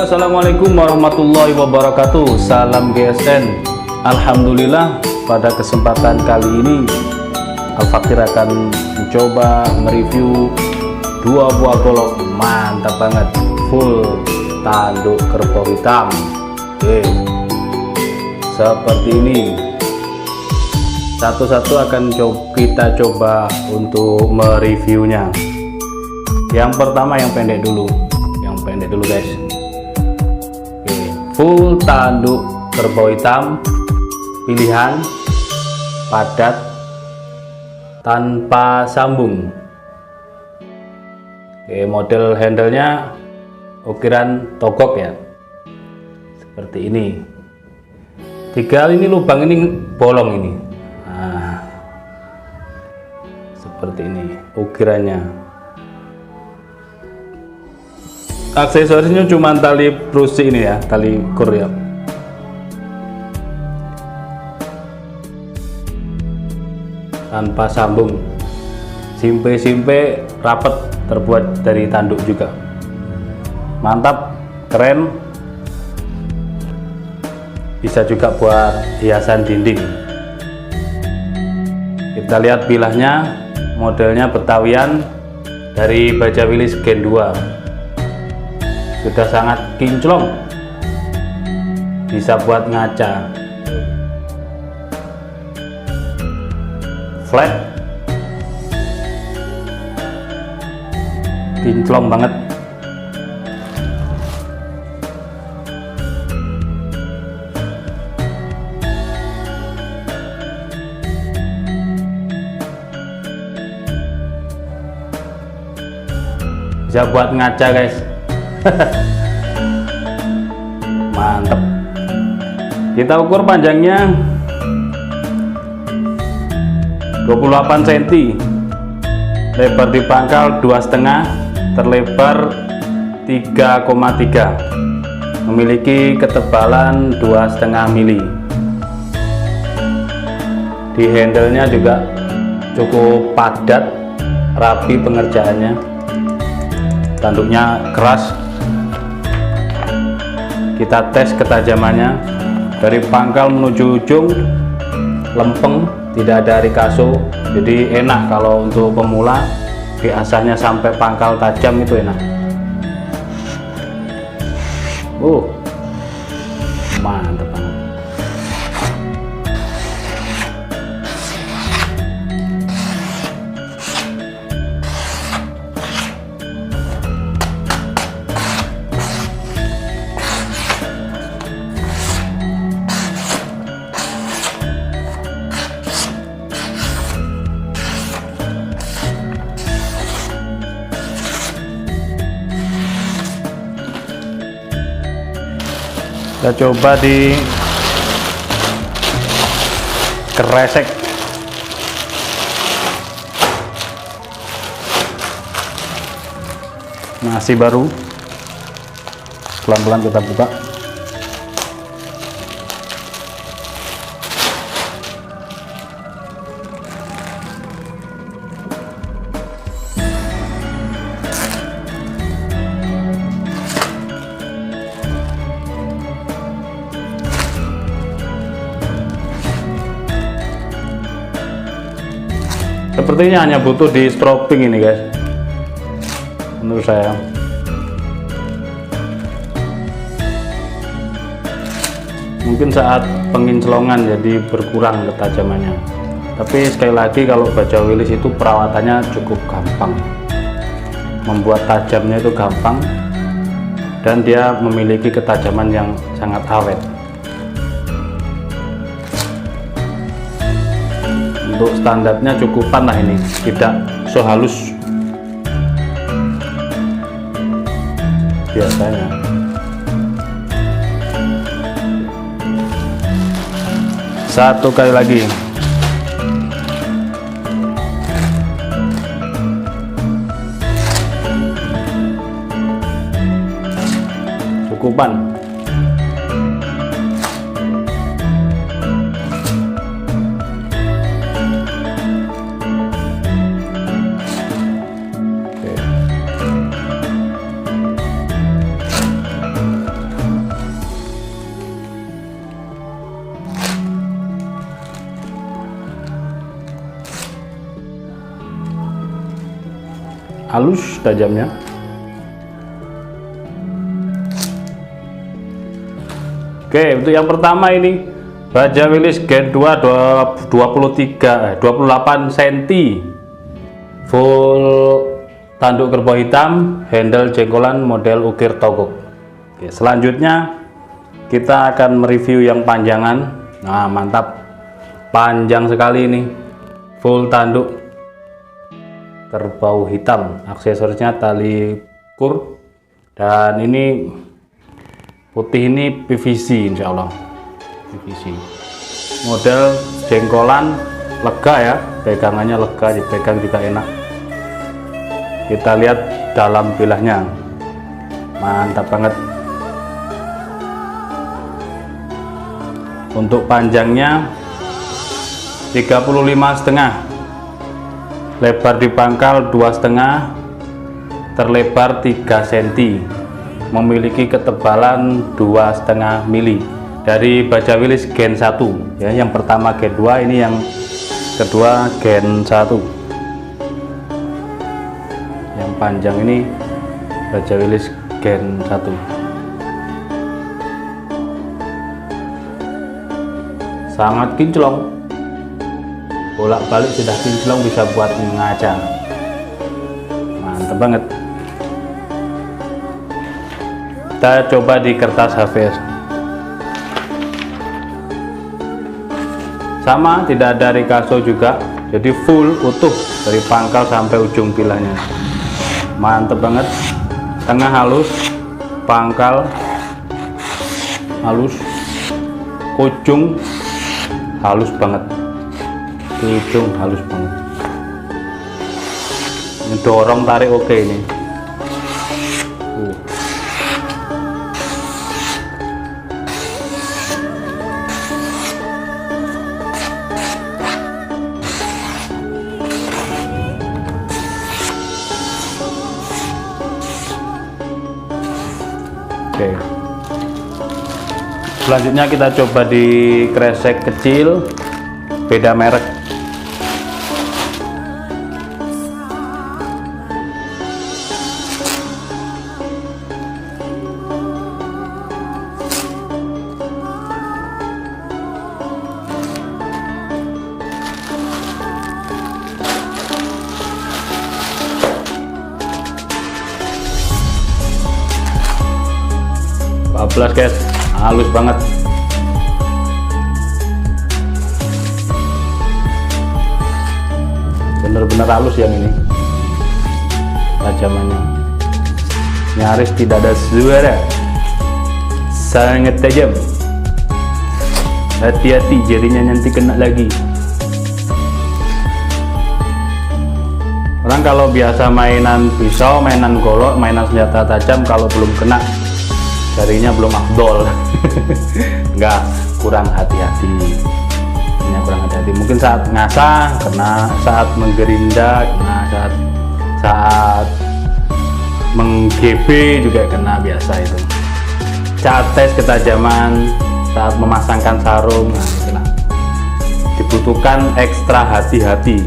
Halo, assalamualaikum warahmatullahi wabarakatuh. Salam GSN. Alhamdulillah, pada kesempatan kali ini Al-Fakir akan mencoba mereview dua buah golok mantap banget, full tanduk kerbau hitam. Oke, seperti ini. Satu-satu akan kita coba untuk mereviewnya. Yang pertama yang pendek dulu guys. Oke, full tanduk kerbau hitam, pilihan padat tanpa sambung. Oke, model handlenya ukiran togok ya, seperti ini. Tinggal ini lubang ini bolong ini. Nah, seperti ini ukirannya. Aksesorisnya cuma tali prusi ini ya, tali kur ya. Tanpa sambung, simpe rapet, terbuat dari tanduk juga. Mantap, keren. Bisa juga buat hiasan dinding. Kita lihat bilahnya, modelnya Betawian dari Baja Wilis Gen 2. Sudah sangat kinclong, bisa buat ngaca. Flat, kinclong banget. Bisa buat ngaca guys. Mantap. Kita ukur panjangnya 28 cm, lebar di pangkal 2,5, terlebar 3,3, memiliki ketebalan 2,5 mili. Di handlenya juga cukup padat, rapi pengerjaannya, tanduknya keras. Kita tes ketajamannya, dari pangkal menuju ujung lempeng, tidak ada rikaso, jadi enak kalau untuk pemula. Biasanya sampai pangkal tajam itu enak. Mantap banget. Kita coba di kresek. Masih baru, pelan-pelan kita buka. Sepertinya hanya butuh di stropping ini guys, menurut saya. Mungkin saat pengincelongan jadi berkurang ketajamannya, tapi sekali lagi kalau Baja Wilis itu perawatannya cukup gampang, membuat tajamnya itu gampang, dan dia memiliki ketajaman yang sangat awet. Untuk standarnya cukupan lah ini, tidak so halus biasanya. Satu kali lagi. Cukupan. halus tajamnya. Oke, untuk yang pertama ini baja Willys Gen 2 28 cm, full tanduk kerbau hitam, handle jengkolan model ukir togok. Oke, selanjutnya kita akan mereview yang panjangan. Nah, mantap, panjang sekali ini, full tanduk kerbau hitam, aksesorisnya tali kur, dan ini putih ini PVC, insya Allah PVC. Model jengkolan, lega ya, pegangannya lega, dipegang juga enak. Kita lihat dalam bilahnya, mantap banget. Untuk panjangnya 35,5, lebar di pangkal 2,5, terlebar 3 cm, memiliki ketebalan 2,5 mili. Dari baja Willys Gen 1 ya, yang pertama Gen 2, ini yang kedua Gen 1. Yang panjang ini baja Willys Gen 1. Sangat kinclong, bolak-balik sudah kinclong, bisa buat ngaca, mantap banget. Kita coba di kertas HVS, sama, tidak ada rikaso juga, jadi full utuh dari pangkal sampai ujung bilahnya. Mantap banget, tengah halus, pangkal halus, ujung halus banget, ujung halus banget. Ini dorong tarik oke ini. Oke. Selanjutnya kita coba di kresek kecil, beda merek. Guys, halus banget. Bener-bener halus yang ini, tajamannya nyaris tidak ada suara, sangat tajam. Hati-hati, jarinya nanti kena lagi. Orang kalau biasa mainan pisau, mainan golok, mainan senjata tajam, kalau belum kena jarinya belum afdol. Enggak, kurang hati-hati. Ini kurang hati-hati. Mungkin saat ngasah kena, saat menggerinda kena, saat mengGB juga kena, biasa itu. Saat tes ketajaman, saat memasangkan sarung, nah itulah. Dibutuhkan ekstra hati-hati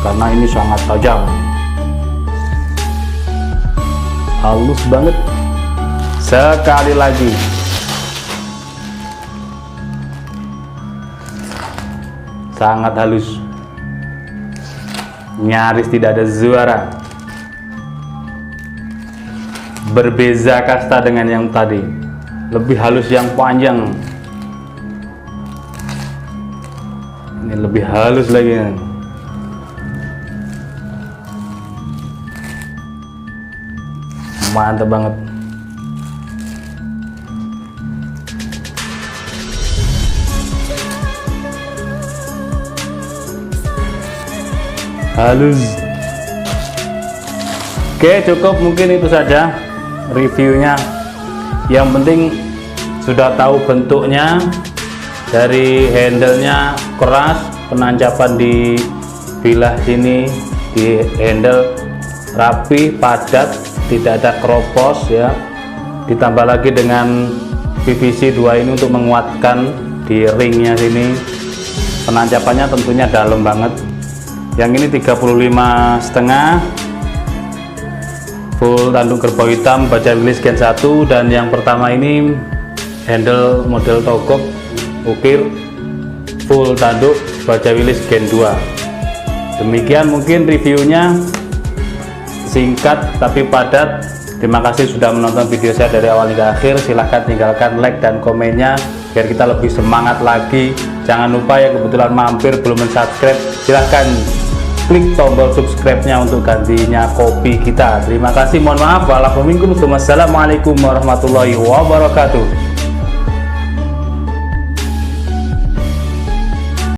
karena ini sangat tajam. Halus banget. Sekali lagi, sangat halus, nyaris tidak ada suara. Berbeza kasta dengan yang tadi, lebih halus yang panjang, ini lebih halus lagi. Mantap banget. Halus. Oke, cukup, mungkin itu saja reviewnya. Yang penting sudah tahu bentuknya, dari handle-nya keras, penancapan di bilah sini di handle rapi, padat, tidak ada keropos ya. Ditambah lagi dengan PVC 2 ini untuk menguatkan di ringnya sini. Penancapannya tentunya dalam banget. Yang ini 35,5, full tanduk kerbau hitam, baja Willys Gen 1, dan yang pertama ini handle model togok ukir full tanduk baja Willys Gen 2. Demikian mungkin reviewnya, singkat tapi padat. Terima kasih sudah menonton video saya dari awal hingga akhir. Silahkan tinggalkan like dan komennya biar kita lebih semangat lagi. Jangan lupa ya, kebetulan mampir belum subscribe, silahkan klik tombol subscribe-nya untuk gantinya kopi kita. Terima kasih, mohon maaf. Wassalamualaikum warahmatullahi wabarakatuh.